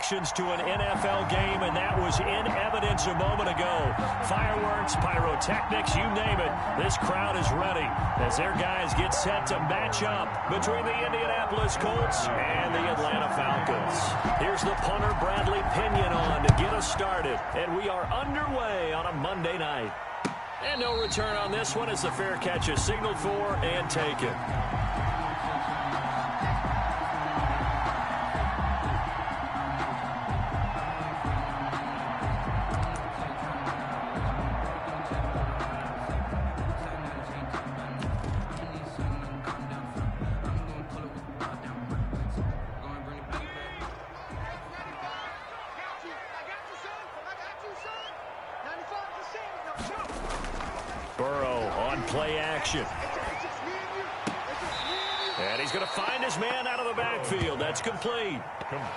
reactions to an NFL game, and that was in evidence a moment ago. Fireworks, pyrotechnics, you name it. This crowd is ready as their guys get set to match up between the Indianapolis Colts and the Atlanta Falcons. Here's the punter, Bradley Pinion, on to get us started, and we are underway on a Monday night. And no return on this one as the fair catch is signaled for and taken. Play action. And he's going to find his man out of the backfield. That's complete.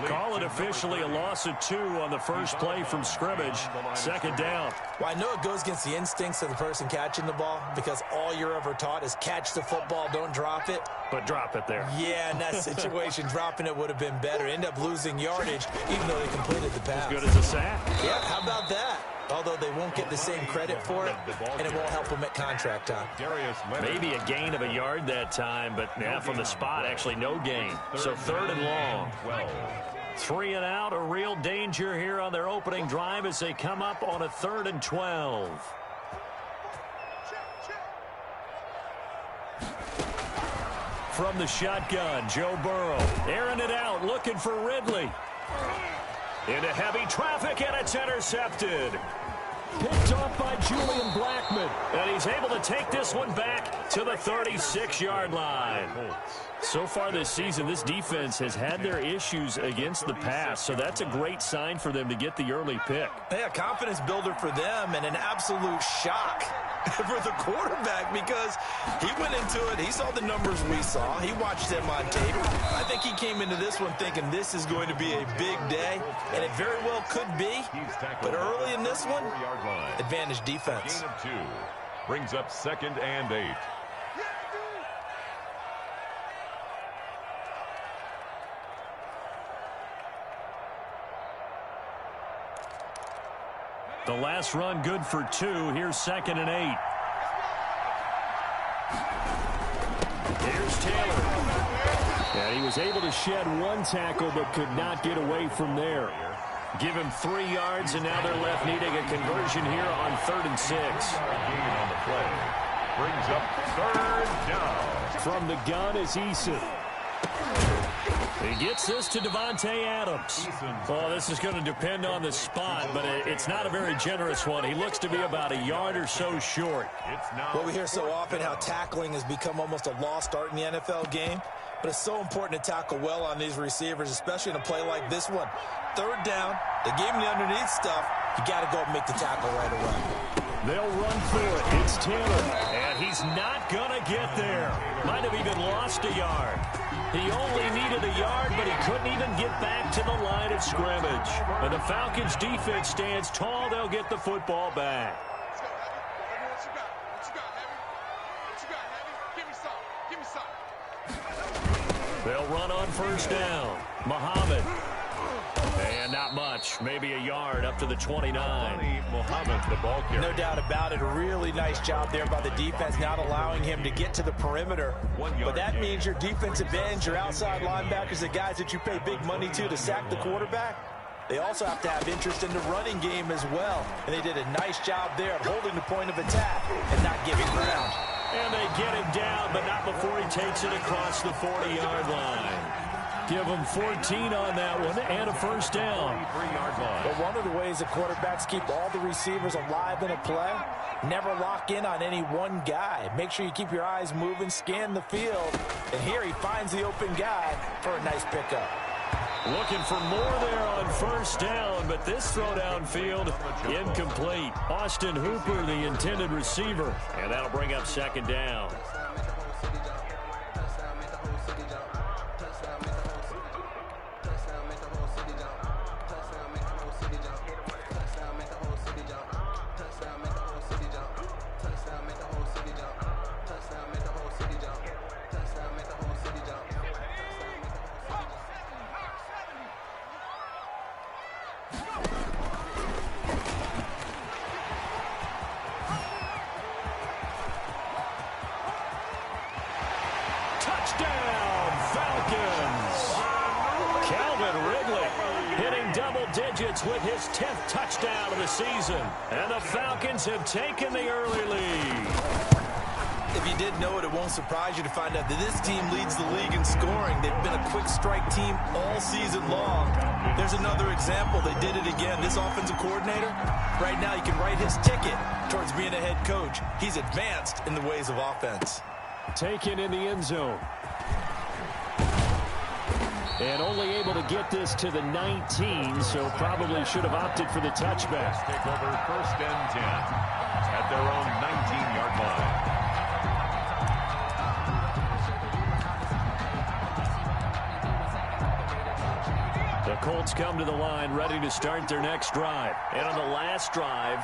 Call it officially a loss of 2 on the first play from scrimmage. Second down. Well, I know it goes against the instincts of the person catching the ball because all you're ever taught is catch the football, don't drop it. But drop it there. Yeah, in that situation, dropping it would have been better. End up losing yardage even though they completed the pass. As good as a sack. Yeah, how about that? Although they won't get the same credit for it, and it won't help them at contract time. Maybe a gain of a yard that time, but yeah, from the spot, actually no gain. So third and long. 3 and out, a real danger here on their opening drive as they come up on a 3rd and 12. From the shotgun, Joe Burrow airing it out, looking for Ridley. Into heavy traffic, and it's intercepted. Picked off by Julian Blackmon. And he's able to take this one back to the 36-yard line. So far this season, this defense has had their issues against the pass, so that's a great sign for them to get the early pick. Yeah, confidence builder for them and an absolute shock for the quarterback because he went into it. He saw the numbers we saw. He watched them on tape. I think he came into this one thinking this is going to be a big day, and it very well could be. But early in this one, advantage defense. Gain of 2 brings up 2nd and 8. The last run good for 2. Here's 2nd and 8. Here's Taylor. And he was able to shed 1 tackle but could not get away from there. Give him 3 yards, and now they're left needing a conversion here on 3rd and 6. Gain on the play. Brings up 3rd down. From the gun is Eason. He gets this to Devontae Adams. Well, this is going to depend on the spot, but it's not a very generous one. He looks to be about a yard or so short. Well, we hear so often how tackling has become almost a lost art in the NFL game, but it's so important to tackle well on these receivers, especially in a play like this one. 3rd down, they gave him the underneath stuff. You got to go and make the tackle right away. They'll run for it. It's Taylor, and he's not going to get there. Might have even lost a yard. He only needed a yard, but he couldn't even get back to the line of scrimmage. And the Falcons' defense stands tall. They'll get the football back. They'll run on 1st down. Muhammad. And not much. Maybe a yard up to the 29. Muhammad, the ball carrier. No doubt about it. A really nice job there by the defense, not allowing him to get to the perimeter. But that means your defensive ends, your outside linebackers, the guys that you pay big money to sack the quarterback, they also have to have interest in the running game as well. And they did a nice job there of holding the point of attack and not giving ground. And they get him down, but not before he takes it across the 40-yard line. Give them 14 on that one and a 1st down. But one of the ways that quarterbacks keep all the receivers alive in a play, never lock in on any one guy. Make sure you keep your eyes moving, scan the field. And here he finds the open guy for a nice pickup. Looking for more there on 1st down, but this throw downfield incomplete. Austin Hooper, the intended receiver, and that'll bring up 2nd down. hitting double digits with his 10th touchdown of the season. And the Falcons have taken the early lead. If you didn't know it, it won't surprise you to find out that this team leads the league in scoring. They've been a quick strike team all season long. There's another example. They did it again. This offensive coordinator, right now you can write his ticket towards being a head coach. He's advanced in the ways of offense. Taken in the end zone. And only able to get this to the 19, so probably should have opted for the touchback. Take over 1st and 10 at their own 19-yard line. The Colts come to the line ready to start their next drive. And on the last drive,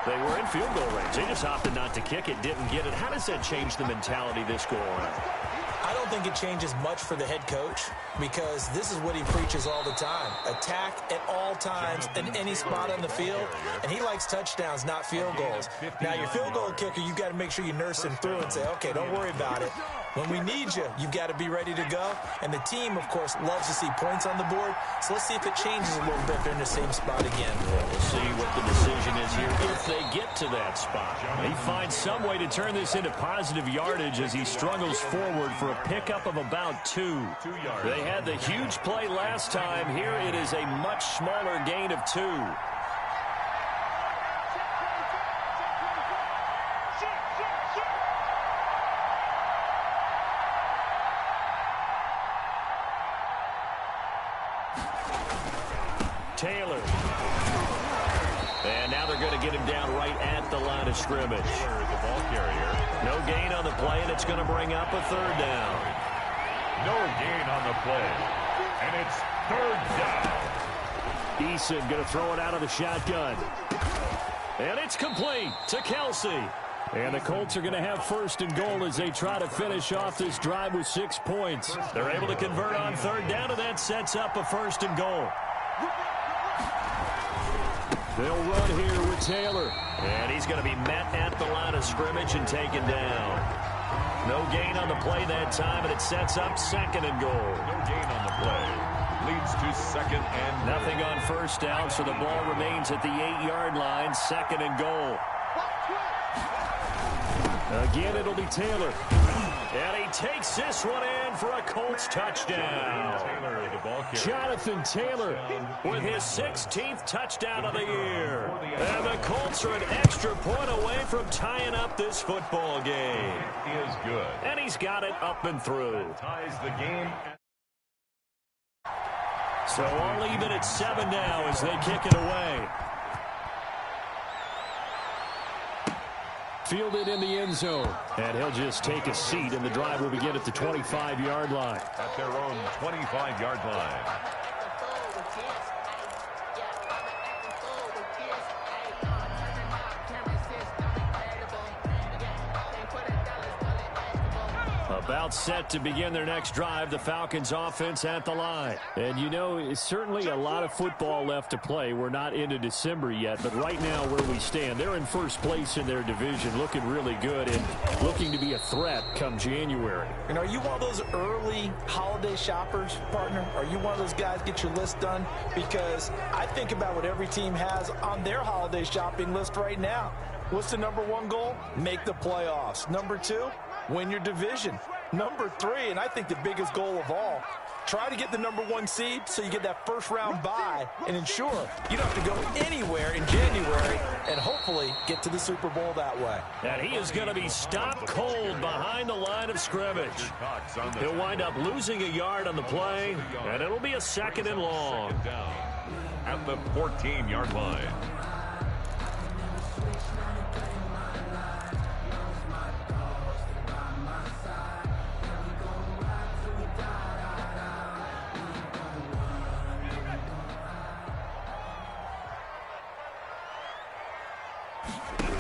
they were in field goal range. They just opted not to kick it, didn't get it. How does that change the mentality this go around? I don't think it changes much for the head coach because this is what he preaches all the time. Attack at all times in any spot on the field, and he likes touchdowns, not field goals. Now, your field goal kicker, you've got to make sure you nurse him through and say, okay, don't worry about it. When we need you, you've got to be ready to go. And the team, of course, loves to see points on the board. So let's see if it changes a little bit. They're in the same spot again. We'll see what the decision is here if they get to that spot. He finds some way to turn this into positive yardage as he struggles forward for a pickup of about 2. They had the huge play last time. Here it is a much smaller gain of 2. Taylor. And now they're going to get him down right at the line of scrimmage. The ball carrier. No gain on the play, and it's going to bring up a 3rd down. No gain on the play. And it's 3rd down. Eason going to throw it out of the shotgun. And it's complete to Kelsey. And the Colts are going to have 1st and goal as they try to finish off this drive with 6 points. They're able to convert on 3rd down, and that sets up a 1st and goal. They'll run here with Taylor. And he's going to be met at the line of scrimmage and taken down. No gain on the play that time, and it sets up 2nd and goal. No gain on the play. Leads to 2nd and nothing on 1st down, so the ball remains at the 8-yard line. 2nd and goal. Again, it'll be Taylor. And he takes this one in for a Colts touchdown. Jonathan Taylor with his 16th touchdown of the year. And the Colts are an extra point away from tying up this football game. Is good. And he's got it up and through. Ties the game. So all even at 7 now as they kick it away. Fielded in the end zone. And he'll just take a seat, and the drive will begin at the 25-yard line. At their own 25-yard line. About set to begin their next drive, the Falcons offense at the line. And you know, it's certainly a lot of football left to play. We're not into December yet, but right now where we stand, they're in 1st place in their division, looking really good and looking to be a threat come January. And are you one of those early holiday shoppers, partner? Are you one of those guys get your list done? Because I think about what every team has on their holiday shopping list right now. What's the number 1 goal? Make the playoffs. Number 2, win your division. Number 3, and I think the biggest goal of all, try to get the number 1 seed so you get that 1st round bye and ensure you don't have to go anywhere in January and hopefully get to the Super Bowl that way. And he is going to be stopped cold behind the line of scrimmage. He'll wind up losing a yard on the play, and it'll be a 2nd and long. At the 14-yard line.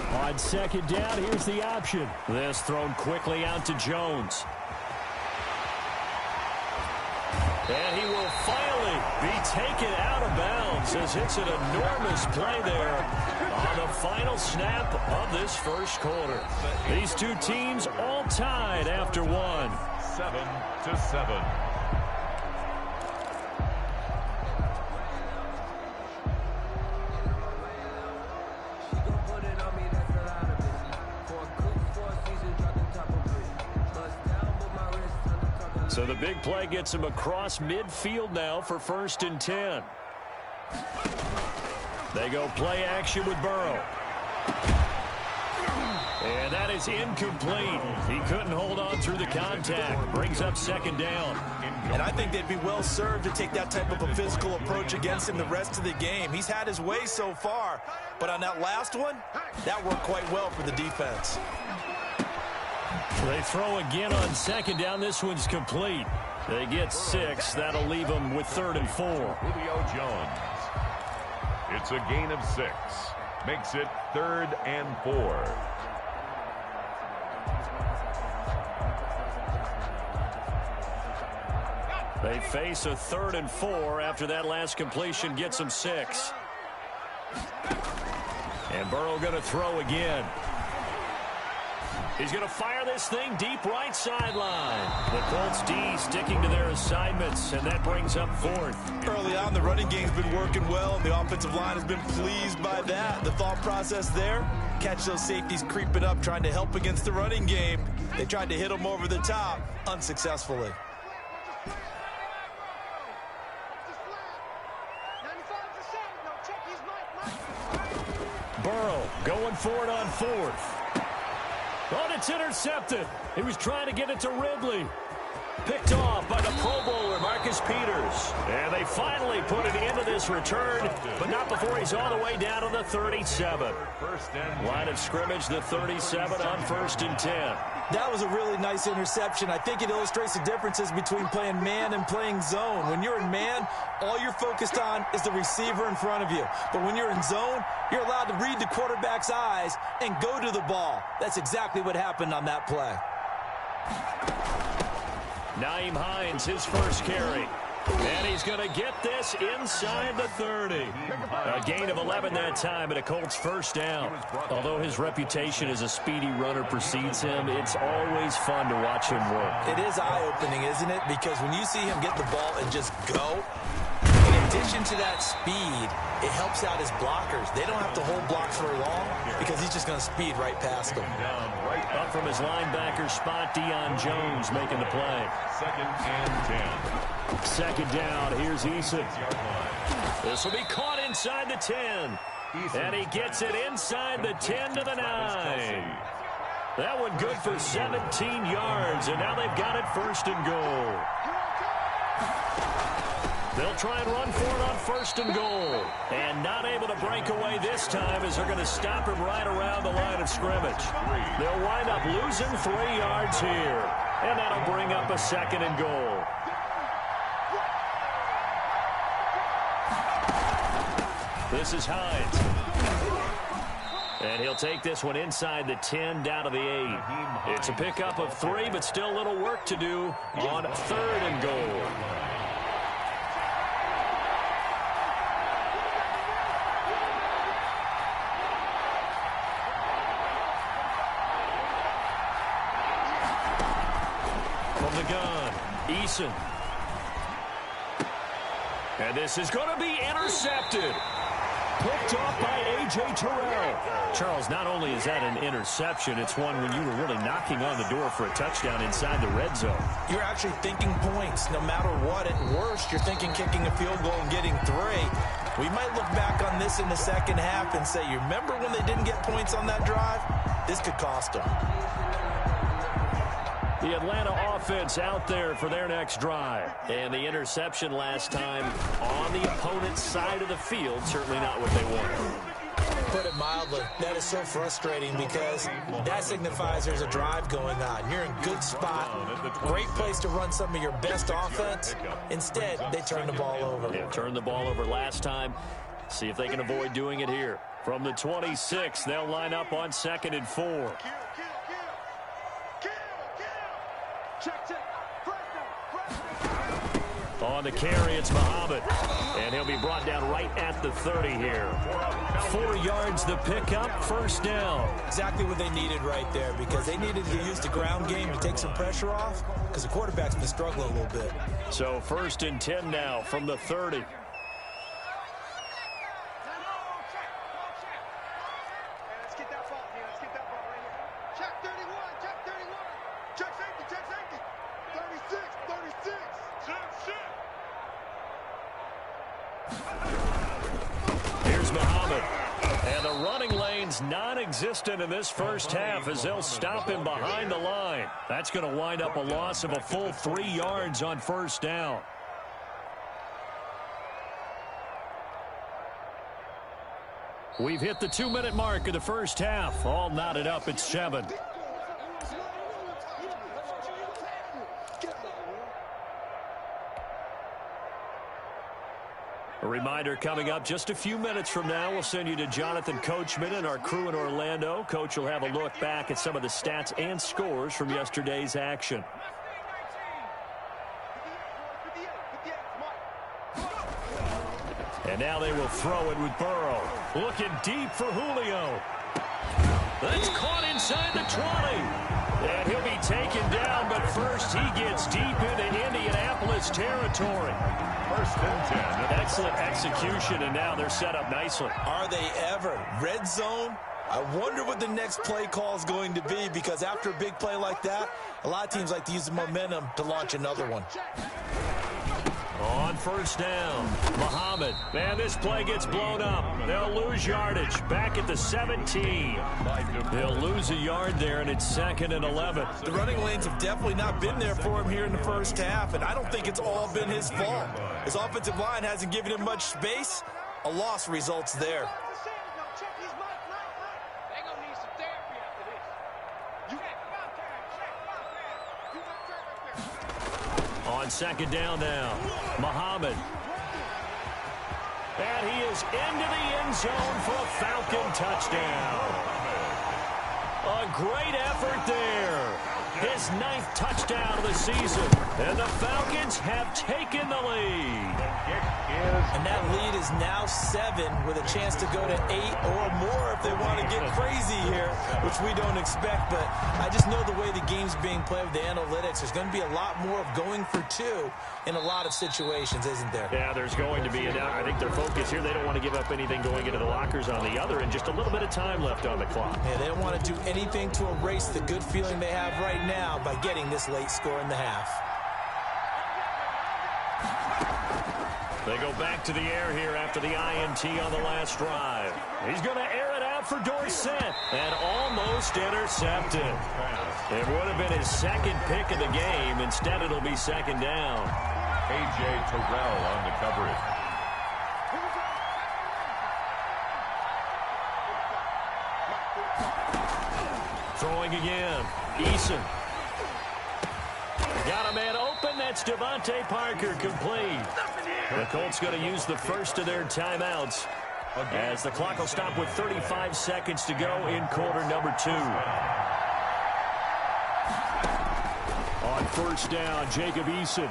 On 2nd down, here's the option. This thrown quickly out to Jones. And he will finally be taken out of bounds as it's an enormous play there on the final snap of this 1st quarter. These two teams all tied after 1. 7-7. So the big play gets him across midfield now for 1st and 10. They go play action with Burrow. And that is incomplete. He couldn't hold on through the contact. Brings up 2nd down. And I think they'd be well served to take that type of a physical approach against him the rest of the game. He's had his way so far. But on that last one, that worked quite well for the defense. They throw again on 2nd down. This one's complete. They get 6. That'll leave them with 3rd and 4. Julio Jones. It's a gain of 6. Makes it 3rd and 4. They face a 3rd and 4 after that last completion gets them 6. And Burrow going to throw again. He's going to fire this thing deep right sideline. The Colts D sticking to their assignments, and that brings up 4th. Early on, the running game's been working well, and the offensive line has been pleased by that. The thought process there, catch those safeties creeping up, trying to help against the running game. They tried to hit them over the top, unsuccessfully. Burrow going for it on 4th. Oh, it's intercepted. He was trying to get it to Ridley. Picked off by the Pro Bowler, Marcus Peters. And they finally put it into this return, but not before he's all the way down to the 37. Line of scrimmage, the 37 on 1st and 10. That was a really nice interception. I think it illustrates the differences between playing man and playing zone. When you're in man, all you're focused on is the receiver in front of you. But when you're in zone, you're allowed to read the quarterback's eyes and go to the ball. That's exactly what happened on that play. Nyheim Hines, his first carry. And he's going to get this inside the 30. A gain of 11 that time and a Colts 1st down. Although his reputation as a speedy runner precedes him, it's always fun to watch him work. It is eye-opening, isn't it? Because when you see him get the ball and just go, in addition to that speed, it helps out his blockers. They don't have to hold blocks for long because he's just going to speed right past them. Up from his linebacker spot, Deion Jones making the play. 2nd and 10. 2nd down, here's Eason. This will be caught inside the 10. And he gets it inside the 10 to the 9. That one good for 17 yards, and now they've got it 1st and goal. They'll try and run for it on 1st and goal. And not able to break away this time as they're going to stop him right around the line of scrimmage. They'll wind up losing 3 yards here. And that'll bring up a 2nd and goal. This is Hines. And he'll take this one inside the 10 down to the 8. It's a pickup of 3, but still a little work to do on 3rd and goal. From the gun, Eason. And this is going to be intercepted. Picked off by A.J. Terrell. Charles, not only is that an interception, it's one when you were really knocking on the door for a touchdown inside the red zone. You're actually thinking points no matter what. At worst, you're thinking kicking a field goal and getting 3. We might look back on this in the 2nd half and say, you remember when they didn't get points on that drive? This could cost them. The Atlanta offense out there for their next drive. And the interception last time on the opponent's side of the field, certainly not what they wanted. Put it mildly, that is so frustrating because that signifies there's a drive going on. You're in good spot, great place to run some of your best offense. Instead, they turn the ball over. Yeah, turned the ball over last time. See if they can avoid doing it here. From the 26, they'll line up on 2nd and 4. On the carry, it's Muhammad. And he'll be brought down right at the 30 here. 4 yards the pickup, 1st down. Exactly what they needed right there because they needed to use the ground game to take some pressure off because the quarterback's been struggling a little bit. So 1st and 10 now from the 30. Muhammad. And the running lane's non-existent in this first half as they'll stop him behind the line. That's going to wind up a loss of a full 3 yards on first down. We've hit the 2-minute mark of the first half. All knotted up at 7. A reminder coming up just a few minutes from now, we'll send you to Jonathan Coachman and our crew in Orlando. Coach will have a look back at some of the stats and scores from yesterday's action. And now they will throw it with Burrow. Looking deep for Julio. That's caught inside the 20. And he'll be taken down, but first he gets deep into Indianapolis territory. First and 10. Excellent execution, and now they're set up nicely. Are they ever? Red zone? I wonder what the next play call is going to be, because after a big play like that, a lot of teams like to use the momentum to launch another one. On first down, Muhammad. Man, this play gets blown up. They'll lose yardage. Back at the 17. They'll lose a yard there, and it's 2nd and 11. The running lanes have definitely not been there for him here in the first half, and I don't think it's all been his fault. His offensive line hasn't given him much space. A loss results there. On second down now, Muhammad. And he is into the end zone for a Falcon touchdown. A great effort there. His 9th touchdown of the season. And the Falcons have taken the lead. And that lead is now 7 with a chance to go to 8 or more if they want to get crazy here, which we don't expect. But I just know the way the game's being played with the analytics, there's going to be a lot more of going for 2 in a lot of situations, isn't there? Yeah, there's going to be. And I think their focus here, they don't want to give up anything going into the lockers on the other, and just a little bit of time left on the clock. Yeah, they don't want to do anything to erase the good feeling they have right now by getting this late score in the half. They go back to the air here after the INT on the last drive. He's going to air it out for Dorsett and almost intercepted. It would have been his 2nd pick of the game. Instead, it'll be 2nd down. A.J. Terrell on the coverage. Throwing again. Eason. Got a man open. That's Devontae Parker, complete. The Colts going to use the first of their timeouts as the clock will stop with 35 seconds to go in quarter number 2. On first down, Jacob Eason.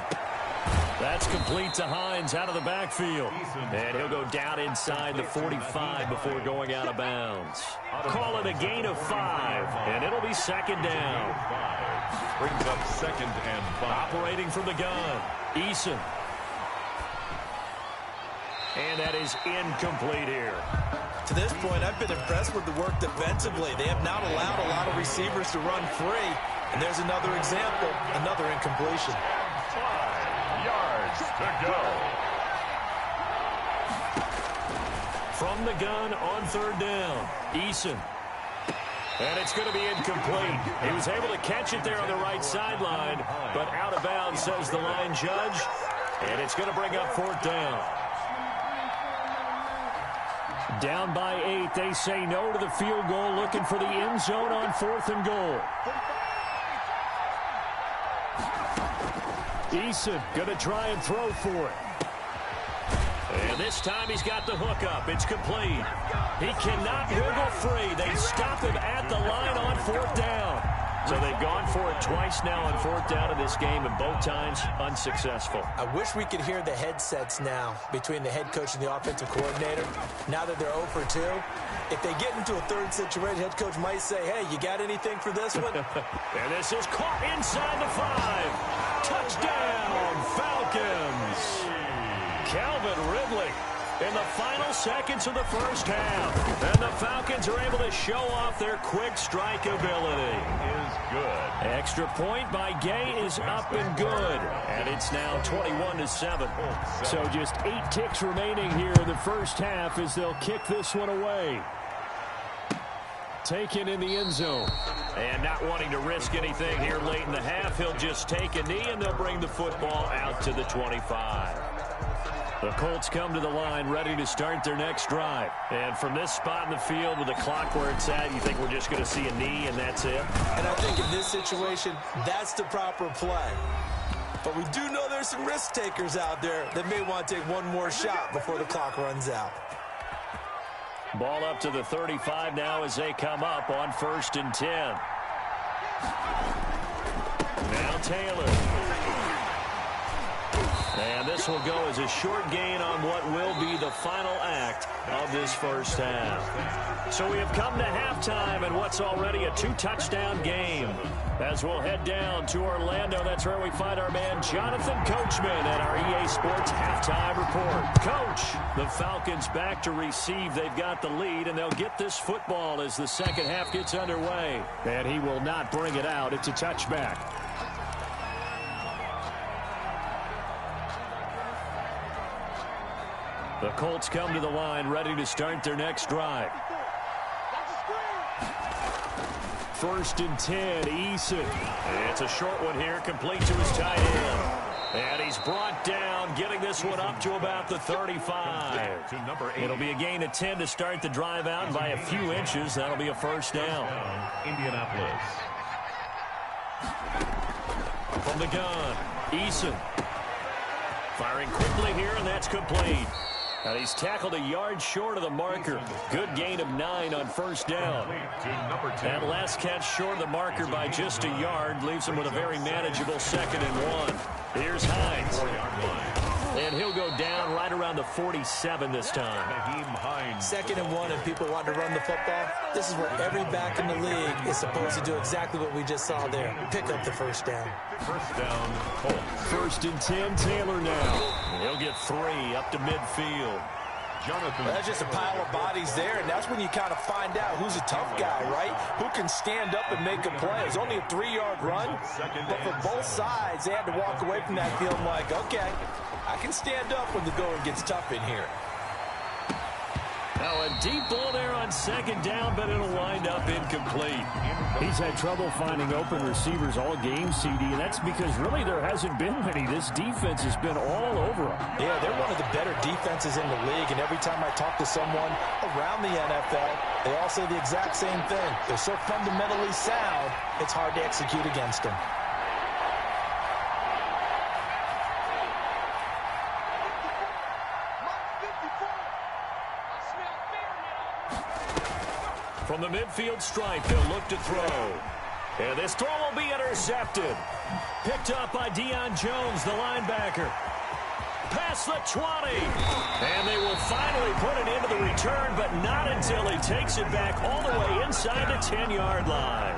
That's complete to Hines out of the backfield. And he'll go down inside the 45 before going out of bounds. Call it a gain of 5, and it'll be 2nd down. Brings up 2nd and 5. Operating from the gun, Eason. And that is incomplete here. To this point, I've been impressed with the work defensively. They have not allowed a lot of receivers to run free. And there's another example, another incompletion. 5 yards to go. From the gun on 3rd down, Eason. And it's going to be incomplete. He was able to catch it there on the right sideline, but out of bounds, says the line judge. And it's going to bring up 4th down. Down by 8, they say no to the field goal, looking for the end zone on 4th and goal. Eason going to try and throw for it. And this time he's got the hook up. It's complete. He cannot wiggle free. They stop him at the line on 4th down. So they've gone for it twice now on 4th down in this game, and both times unsuccessful. I wish we could hear the headsets now between the head coach and the offensive coordinator. Now that they're 0 for 2, if they get into a 3rd situation, head coach might say, hey, you got anything for this one? And this is caught inside the 5. Touchdown, Falcons. Calvin Ridley. in the final seconds of the first half. And the Falcons are able to show off their quick strike ability. Is good. Extra point by Gay is up and good. And it's now 21-7. So just 8 ticks remaining here in the first half as they'll kick this one away. Taken in the end zone. And not wanting to risk anything here late in the half, he'll just take a knee and they'll bring the football out to the 25. The Colts come to the line ready to start their next drive. And from this spot in the field with the clock where it's at, you think we're just going to see a knee and that's it? And I think in this situation, that's the proper play. But we do know there's some risk takers out there that may want to take one more shot before the clock runs out. Ball up to the 35 now as they come up on 1st and 10. Now Taylor. And this will go as a short gain on what will be the final act of this first half. So we have come to halftime in what's already a 2-touchdown game. As we'll head down to Orlando, that's where we find our man Jonathan Coachman at our EA Sports Halftime Report. Coach, the Falcons back to receive. They've got the lead, and they'll get this football as the second half gets underway. And he will not bring it out. It's a touchback. The Colts come to the line ready to start their next drive. 1st and 10, Eason. It's a short one here, complete to his tight end. And he's brought down, getting this one up to about the 35. To number 8. It'll be a gain of 10 to start the drive out by a few inches. That'll be a first down. Indianapolis. From the gun, Eason. Firing quickly here, and that's complete. And he's tackled a yard short of the marker. Good gain of 9 on 1st down. That last catch short of the marker by just a yard leaves him with a very manageable 2nd and 1. Here's Hines. And he'll go down right around the 47 this time. 2nd and 1, and people want to run the football. This is where every back in the league is supposed to do exactly what we just saw there. Pick up the first down. First down, Colts. 1st and 10, Taylor now. He'll get 3 up to midfield. Jonathan. That's just a pile of bodies there, and that's when you kind of find out who's a tough guy, right? Who can stand up and make a play. It's only a 3-yard run, but for both sides, they had to walk away from that feeling like, okay, I can stand up when the going gets tough in here. Now a deep ball there on 2nd down, but it'll wind up incomplete. He's had trouble finding open receivers all game, CD, and that's because really there hasn't been many. This defense has been all over him. Yeah, they're one of the better defenses in the league, and every time I talk to someone around the NFL, they all say the exact same thing. They're so fundamentally sound, it's hard to execute against them. From the midfield stripe, they'll look to throw. And this throw will be intercepted. Picked up by Deion Jones, the linebacker. Past the 20. And they will finally put it into the return, but not until he takes it back all the way inside the 10-yard line.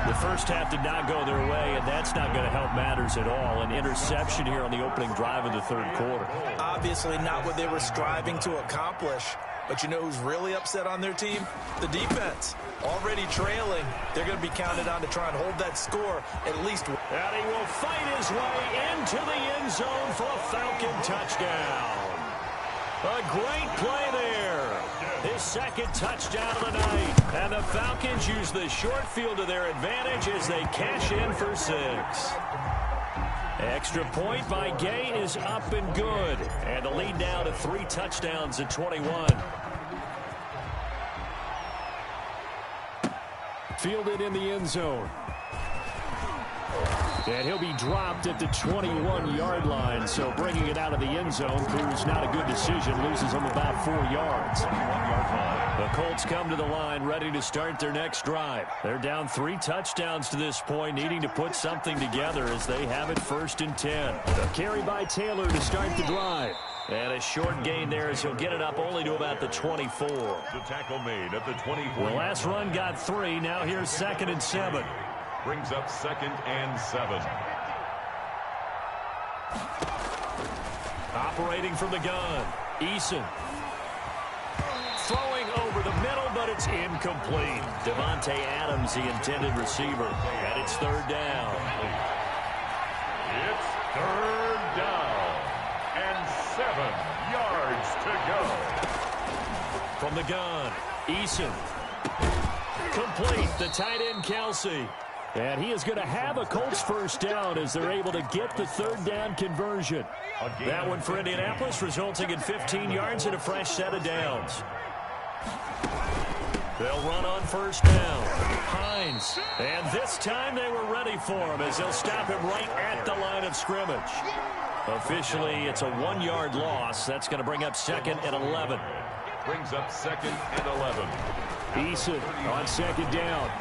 The first half did not go their way, and that's not going to help matters at all. An interception here on the opening drive of the 3rd quarter. Obviously not what they were striving to accomplish. But you know who's really upset on their team? The defense. Already trailing. They're going to be counted on to try and hold that score at least. And he will fight his way into the end zone for a Falcon touchdown. A great play there. His 2nd touchdown of the night. And the Falcons use the short field to their advantage as they cash in for 6. Extra point by Gay is up and good. And the lead now to 3 touchdowns at 21. Fielded in the end zone. And he'll be dropped at the 21-yard line. So bringing it out of the end zone proves not a good decision. Loses him about 4 yards. The Colts come to the line ready to start their next drive. They're down 3 touchdowns to this point, needing to put something together as they have it 1st and 10. A carry by Taylor to start the drive. And a short gain there as he'll get it up only to about the 24. The tackle made at the 24. The last run got 3. Now here's 2nd and 7. Brings up 2nd and 7. Operating from the gun. Eason. Throwing over the middle, but it's incomplete. Devontae Adams, the intended receiver. And it's third down. It's third down. And 7 yards to go. From the gun, Eason. Complete, the tight end, Kelsey. And he is going to have a Colts first down as they're able to get the third down conversion. That one for Indianapolis, resulting in 15 yards and a fresh set of downs. They'll run on first down. Hines. And this time they were ready for him as they'll stop him right at the line of scrimmage. Officially, it's a 1-yard loss. That's going to bring up 2nd and 11. Brings up 2nd and 11. Eason on 2nd down.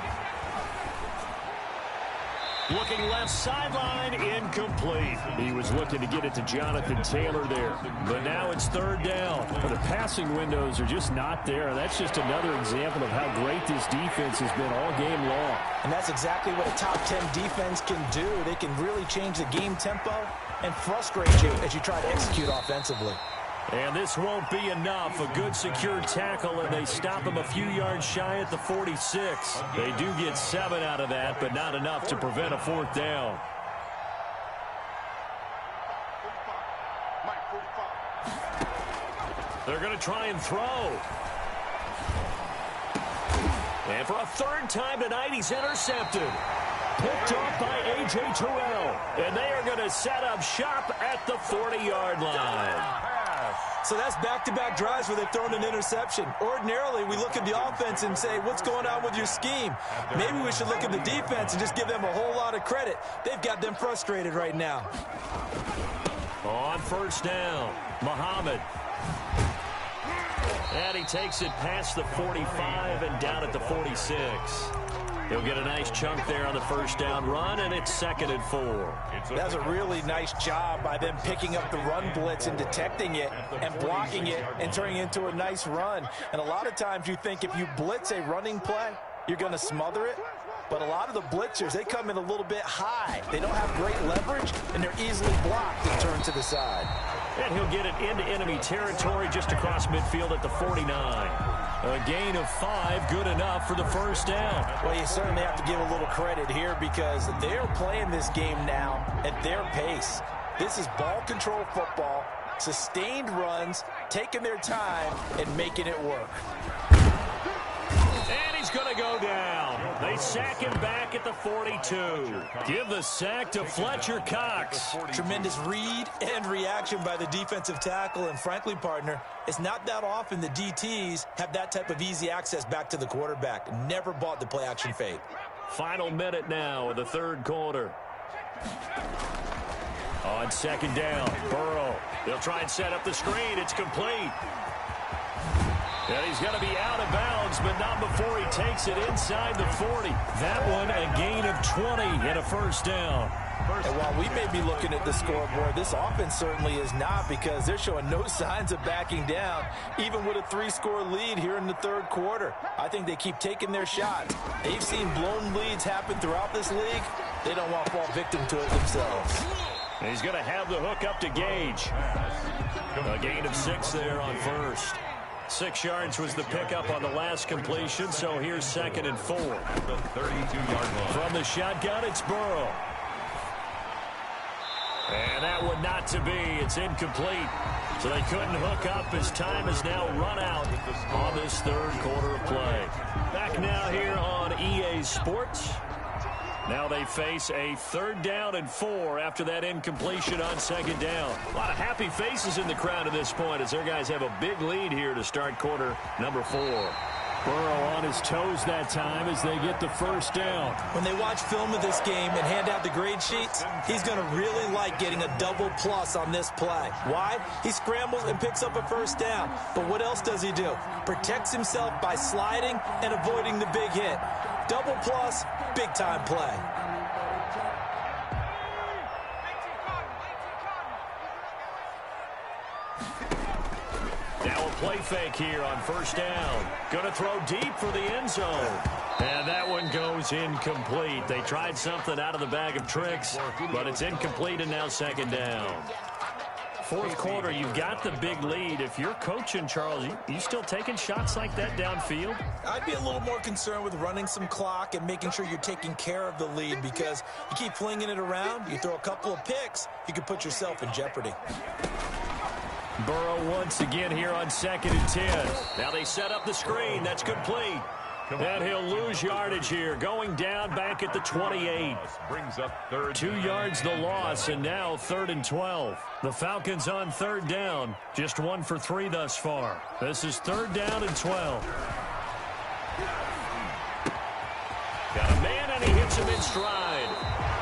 Looking left sideline, incomplete. He was looking to get it to Jonathan Taylor there. But now it's third down. The passing windows are just not there. That's just another example of how great this defense has been all game long. And that's exactly what a top 10 defense can do. They can really change the game tempo and frustrate you as you try to execute offensively. And this won't be enough. A good secure tackle, and they stop him a few yards shy at the 46. They do get 7 out of that, but not enough to prevent a fourth down. They're going to try and throw. And for a third time tonight, he's intercepted. Picked off by A.J. Terrell. And they are going to set up shop at the 40-yard line. So that's back-to-back drives where they've thrown an interception. Ordinarily, we look at the offense and say, what's going on with your scheme? Maybe we should look at the defense and just give them a whole lot of credit. They've got them frustrated right now. On first down, Muhammad. And he takes it past the 45 and down at the 46. He'll get a nice chunk there on the first down run, and it's 2nd and 4. That's a really nice job by them picking up the run blitz and detecting it and blocking it and turning it into a nice run. And a lot of times you think if you blitz a running play, you're going to smother it. But a lot of the blitzers, they come in a little bit high. They don't have great leverage, and they're easily blocked and turned to the side. And he'll get it into enemy territory just across midfield at the 49. A gain of 5, good enough for the first down. Well, you certainly have to give a little credit here because they're playing this game now at their pace. This is ball control football, sustained runs, taking their time, and making it work. And he's going to go down. They sack him back at the 42. Give the sack to Fletcher Cox. Tremendous read and reaction by the defensive tackle. And frankly, partner, it's not that often the DTs have that type of easy access back to the quarterback. Never bought the play-action fake. Final minute now of the third quarter. On second down, Burrow. They'll try and set up the screen. It's complete. And he's going to be out of bounds, but not before he takes it inside the 40. That one a gain of 20 and a first down. And while we may be looking at the scoreboard, this offense certainly is not because they're showing no signs of backing down, even with a 3-score lead here in the third quarter. I think they keep taking their shots. They've seen blown leads happen throughout this league. They don't want to fall victim to it themselves. And he's going to have the hook up to Gage. A gain of 6 there on first. 6 yards was the pickup on the last completion, so here's 2nd and 4. The 32-yard line. From the shotgun, it's Burrow. And that one not to be. It's incomplete. So they couldn't hook up as time is now run out on this third quarter of play. Back now here on EA Sports. Now they face a 3rd down and 4 after that incompletion on 2nd down. A lot of happy faces in the crowd at this point as their guys have a big lead here to start quarter number 4. Burrow on his toes that time as they get the first down. When they watch film of this game and hand out the grade sheets, he's going to really like getting a double plus on this play. Why? He scrambles and picks up a first down. But what else does he do? Protects himself by sliding and avoiding the big hit. Double plus, big-time play. Now a play fake here on first down. Going to throw deep for the end zone. And that one goes incomplete. They tried something out of the bag of tricks, but it's incomplete and now 2nd down. Fourth quarter, you've got the big lead. If you're coaching, Charles, you still taking shots like that downfield? I'd be a little more concerned with running some clock and making sure you're taking care of the lead, because you keep flinging it around, you throw a couple of picks, you can put yourself in jeopardy. Burrow once again here on 2nd and 10. Now they set up the screen. That's complete. And he'll lose yardage here, going down back at the 28. Brings up 3rd. 2 yards the loss, and now 3rd and 12. The Falcons on 3rd down, just 1 for 3 thus far. This is 3rd down and 12. Got a man, and he hits him in stride.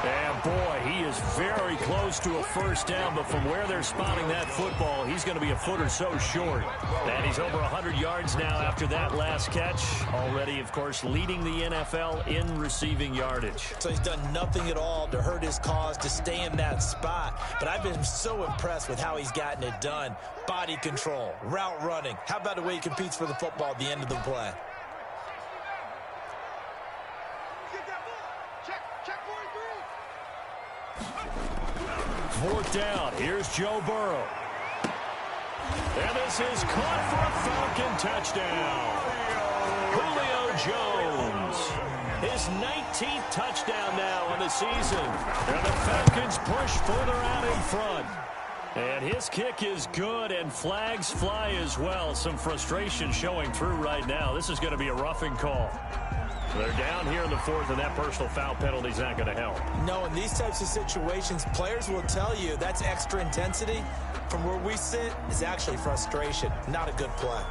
And boy, he is very close to a first down, but from where they're spotting that football, he's going to be a foot or so short. And he's over 100 yards now after that last catch. Already, of course, leading the NFL in receiving yardage. So he's done nothing at all to hurt his cause, to stay in that spot. But I've been so impressed with how he's gotten it done. Body control, route running. How about the way he competes for the football at the end of the play? Fourth down. Here's Joe Burrow. And this is caught for a Falcon touchdown. Julio Jones. His 19th touchdown now on the season. And the Falcons push further out in front. And his kick is good, and flags fly as well. Some frustration showing through right now. This is going to be a roughing call. They're down here in the 4th, and that personal foul penalty is not going to help. No, in these types of situations, players will tell you that's extra intensity. From where we sit, is actually frustration. Not a good play.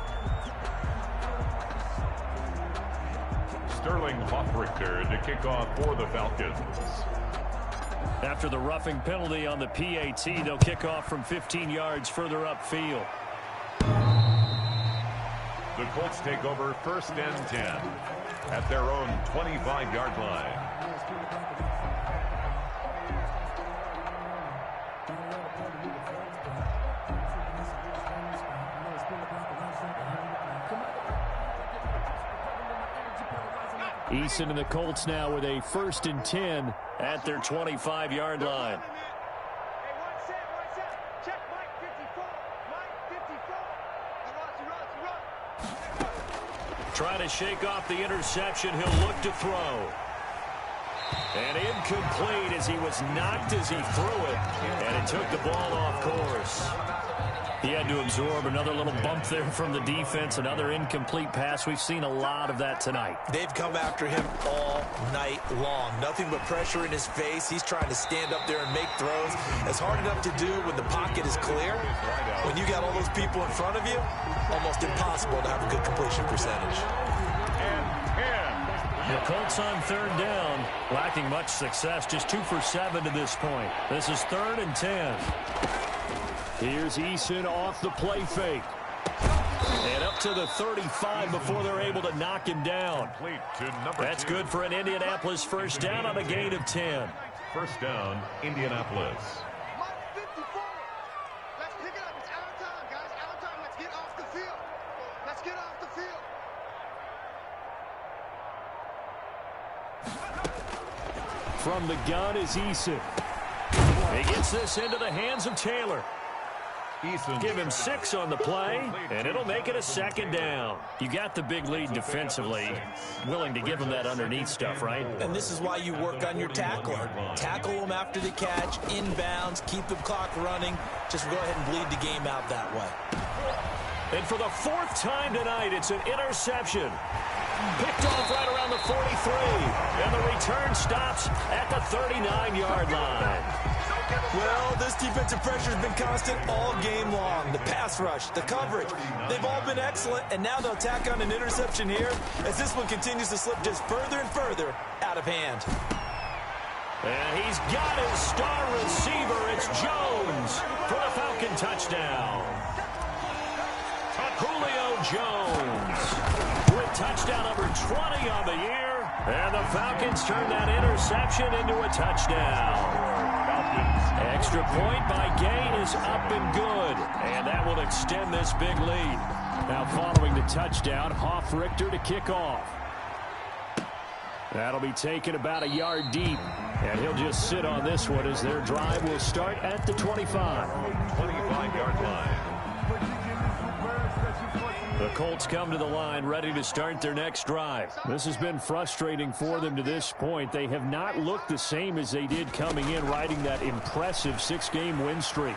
Sterling Hoffrichter to kick off for the Falcons. After the roughing penalty on the PAT, they'll kick off from 15 yards further upfield. The Colts take over 1st and 10 at their own 25-yard line. Eason and the Colts now with a 1st and 10 at their 25-yard line. Trying to shake off the interception. He'll look to throw. And incomplete as he was knocked as he threw it. And it took the ball off course. He had to absorb another little bump there from the defense. Another incomplete pass. We've seen a lot of that tonight. They've come after him all night long. Nothing but pressure in his face. He's trying to stand up there and make throws. It's hard enough to do when the pocket is clear. When you got all those people in front of you, almost impossible to have a good completion percentage. The Colts on 3rd down, lacking much success, just 2 for 7 to this point. This is 3rd and 10. Here's Eason off the play fake. And up to the 35 before they're able to knock him down. That's good for an Indianapolis first down on a gain of 10. First down, Indianapolis. Let's pick it up. It's out of time, guys. Out of time. Let's get off the field. Let's get off the field. From the gun is Eason. He gets this into the hands of Taylor. Give him 6 on the play, and it'll make it a 2nd down. You got the big lead defensively. Willing to give him that underneath stuff, right? And this is why you work on your tackler. Tackle them after the catch, inbounds, keep the clock running. Just go ahead and bleed the game out that way. And for the 4th time tonight, it's an interception. Picked off right around the 43. And the return stops at the 39-yard line. Well, this defensive pressure has been constant all game long. The pass rush, the coverage, they've all been excellent, and now they'll tack on an interception here as this one continues to slip just further and further out of hand. And he's got his star receiver. It's Jones for the Falcon touchdown. Julio Jones with touchdown number 20 on the year. And the Falcons turn that interception into a touchdown. Extra point by Gain is up and good. And that will extend this big lead. Now following the touchdown, Hoffrichter to kick off. That'll be taken about a yard deep. And he'll just sit on this one as their drive will start at the 25. 25-yard line. The Colts come to the line ready to start their next drive. This has been frustrating for them to this point. They have not looked the same as they did coming in, riding that impressive 6-game win streak.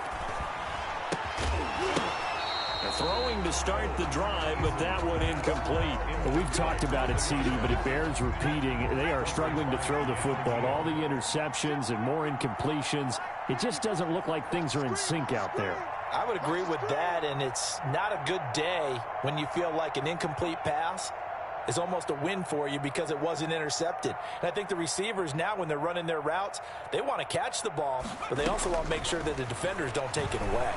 Throwing to start the drive, but that one incomplete. Well, we've talked about it, CD, but it bears repeating. They are struggling to throw the football. All the interceptions and more incompletions. It just doesn't look like things are in sync out there. I would agree with that, and it's not a good day when you feel like an incomplete pass is almost a win for you because it wasn't intercepted. And I think the receivers now, when they're running their routes, they want to catch the ball, but they also want to make sure that the defenders don't take it away.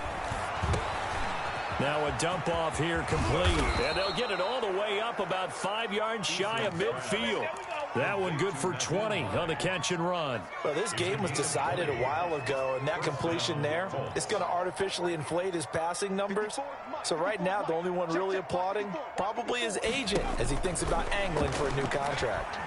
Now a dump off here complete. And they'll get it all the way up about 5 yards shy of midfield. That one good for 20 on the catch and run. Well, this game was decided a while ago, and that completion there is going to artificially inflate his passing numbers. So right now, the only one really applauding probably his agent as he thinks about angling for a new contract.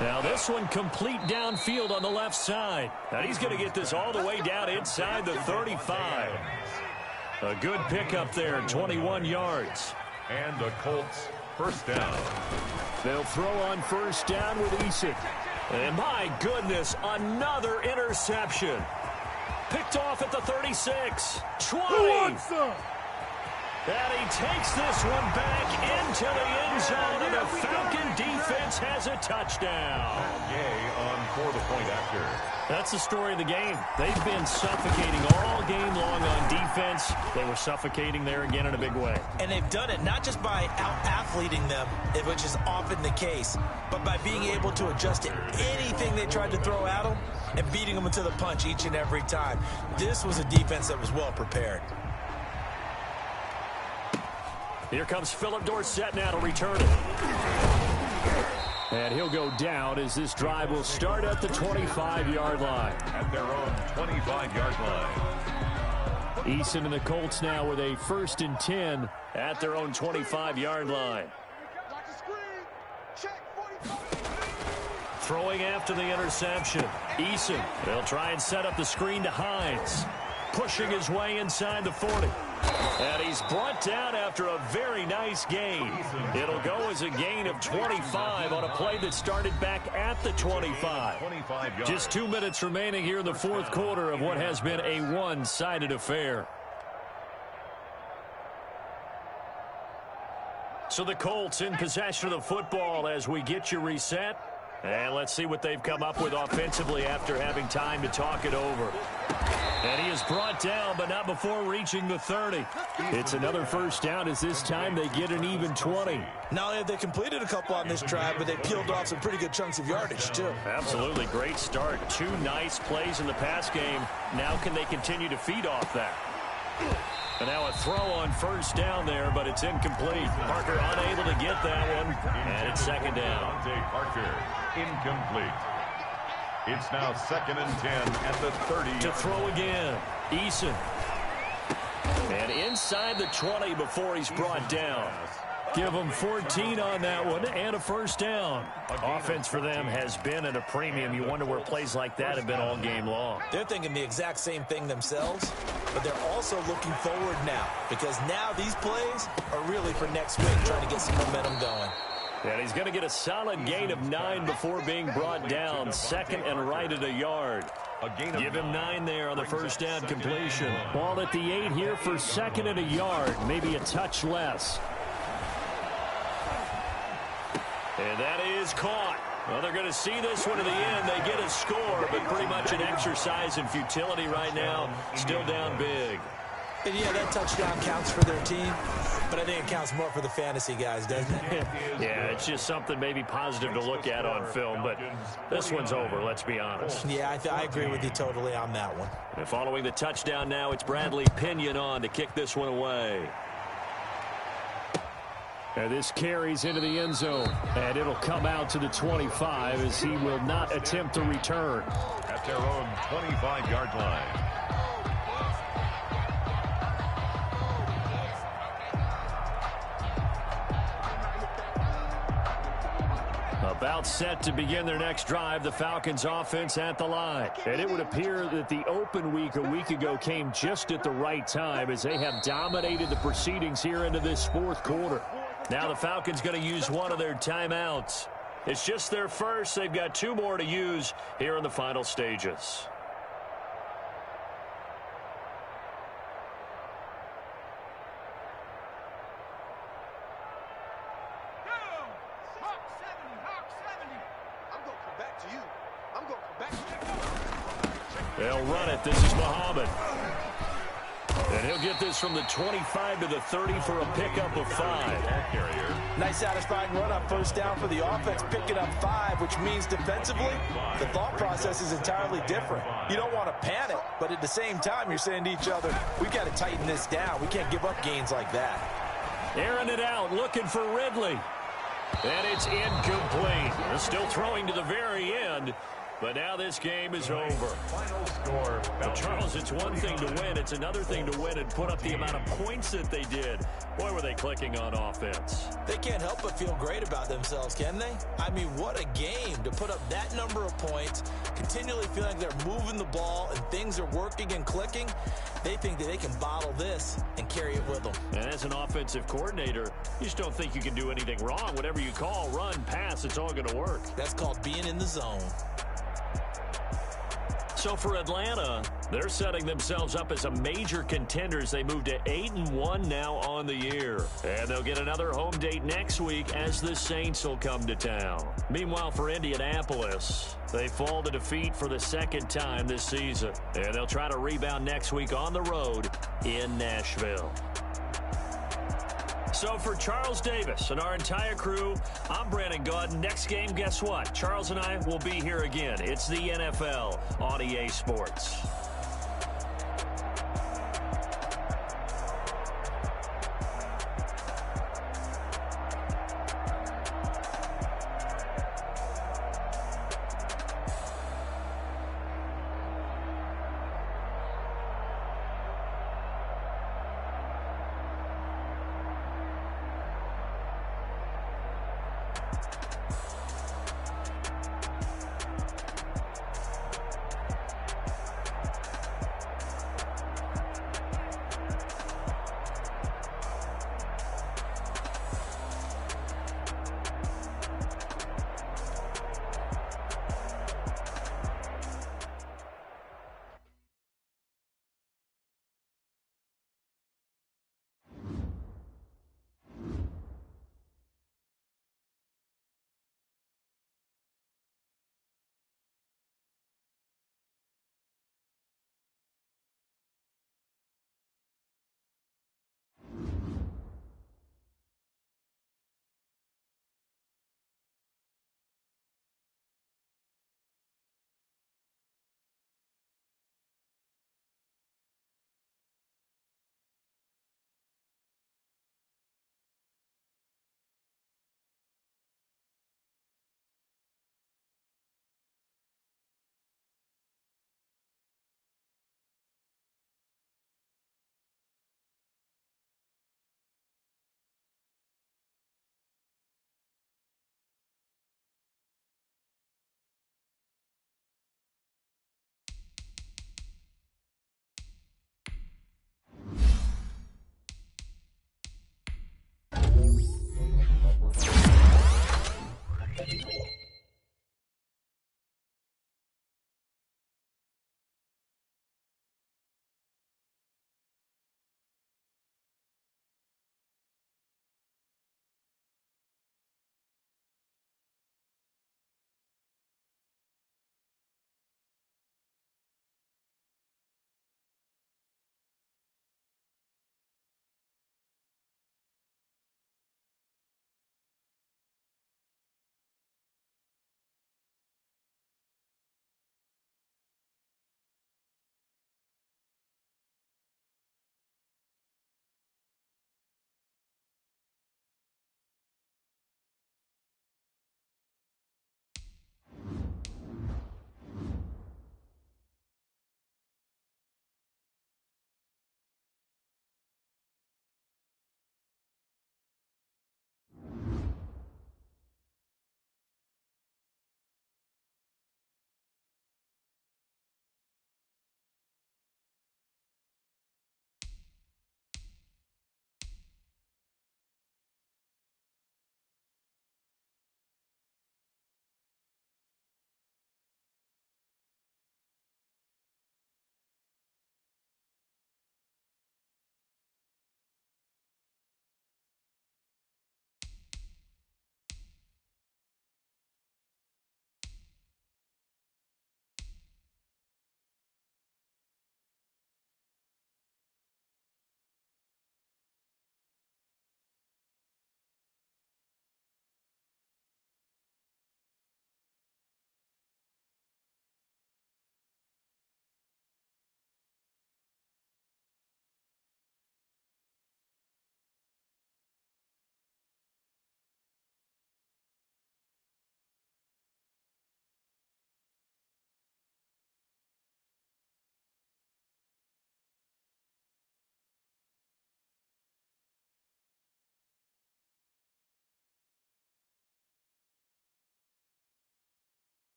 Now this one complete downfield on the left side. Now he's going to get this all the way down inside the 35. A good pickup there, 21 yards. And the Colts first down. They'll throw on first down with Eason. And my goodness, another interception. Picked off at the 36. 20. And he takes this one back into the end zone, and the Falcon defense has a touchdown. Yay on for the point after. That's the story of the game. They've been suffocating all game long on defense. They were suffocating there again in a big way. And they've done it not just by out-athleting them, which is often the case, but by being able to adjust to anything they tried to throw at them and beating them into the punch each and every time. This was a defense that was well prepared. Here comes Philip Dorsett now to return it. And he'll go down as this drive will start at the 25-yard line. At their own 25-yard line. Eason and the Colts now with a 1st and 10 at their own 25-yard line. Throwing after the interception. Eason, they'll try and set up the screen to Hines. Pushing his way inside the 40. And he's brought down after a very nice gain. It'll go as a gain of 25 on a play that started back at the 25. Just 2 minutes remaining here in the fourth quarter of what has been a one-sided affair. So the Colts in possession of the football as we get you reset. And let's see what they've come up with offensively after having time to talk it over. And he is brought down, but not before reaching the 30. It's another first down as this time they get an even 20. Not only have they completed a couple on this drive, but they peeled off some pretty good chunks of yardage, too. Absolutely. Great start. 2 nice plays in the pass game. Now can they continue to feed off that? And now a throw on first down there, but it's incomplete. Parker unable to get that one, and it's second down. Parker, incomplete. It's now 2nd and 10 at the 30. To throw again, Eason. And inside the 20 before he's brought down. Give them 14 on that one and a first down. Offense for them has been at a premium. You wonder where plays like that have been all game long. They're thinking the exact same thing themselves, but they're also looking forward now because now these plays are really for next week, trying to get some momentum going. And he's going to get a solid gain of 9 before being brought down. 2nd and right at a yard. Give him 9 there on the first down completion. Ball at the 8 here for 2nd and a yard, maybe a touch less. And that is caught. Well, they're going to see this one to the end. They get a score, but pretty much an exercise in futility right now. Still down big. And yeah, that touchdown counts for their team, but I think it counts more for the fantasy guys, doesn't it? Yeah, it's just something maybe positive to look at on film, but this one's over, let's be honest. Yeah, I agree with you totally on that one. And following the touchdown now, it's Bradley Pinion on to kick this one away. And this carries into the end zone, and it'll come out to the 25 as he will not attempt to return. At their own 25-yard line. A About set to begin their next drive, the Falcons offense at the line. And it would appear that the open week a week ago came just at the right time as they have dominated the proceedings here into this fourth quarter. Now the Falcons going to use one of their timeouts. It's just their first. They've got 2 more to use here in the final stages. They'll run it. This is Muhammad. And he'll get this from the 25 to the 30 for a pickup of 5. Nice satisfying run up, first down for the offense, picking up 5, which means defensively, the thought process is entirely different. You don't want to panic, but at the same time, you're saying to each other, we've got to tighten this down. We can't give up gains like that. Airing it out, looking for Ridley. And it's incomplete. They're still throwing to the very end. But now this game is over. Final score. But Charles, it's one thing to win. It's another thing to win and put up the amount of points that they did. Boy, were they clicking on offense. They can't help but feel great about themselves, can they? I mean, what a game to put up that number of points, continually feeling like they're moving the ball and things are working and clicking. They think that they can bottle this and carry it with them. And as an offensive coordinator, you just don't think you can do anything wrong. Whatever you call, run, pass, it's all going to work. That's called being in the zone. So for Atlanta, they're setting themselves up as a major contender as they move to 8-1 now on the year. And they'll get another home date next week as the Saints will come to town. Meanwhile, for Indianapolis, they fall to defeat for the second time this season. And they'll try to rebound next week on the road in Nashville. So for Charles Davis and our entire crew, I'm Brandon Gaudin. Next game, guess what? Charles and I will be here again. It's the NFL on EA Sports.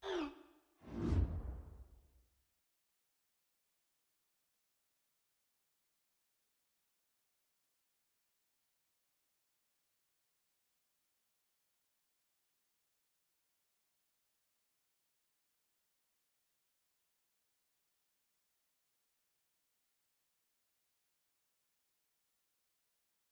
time.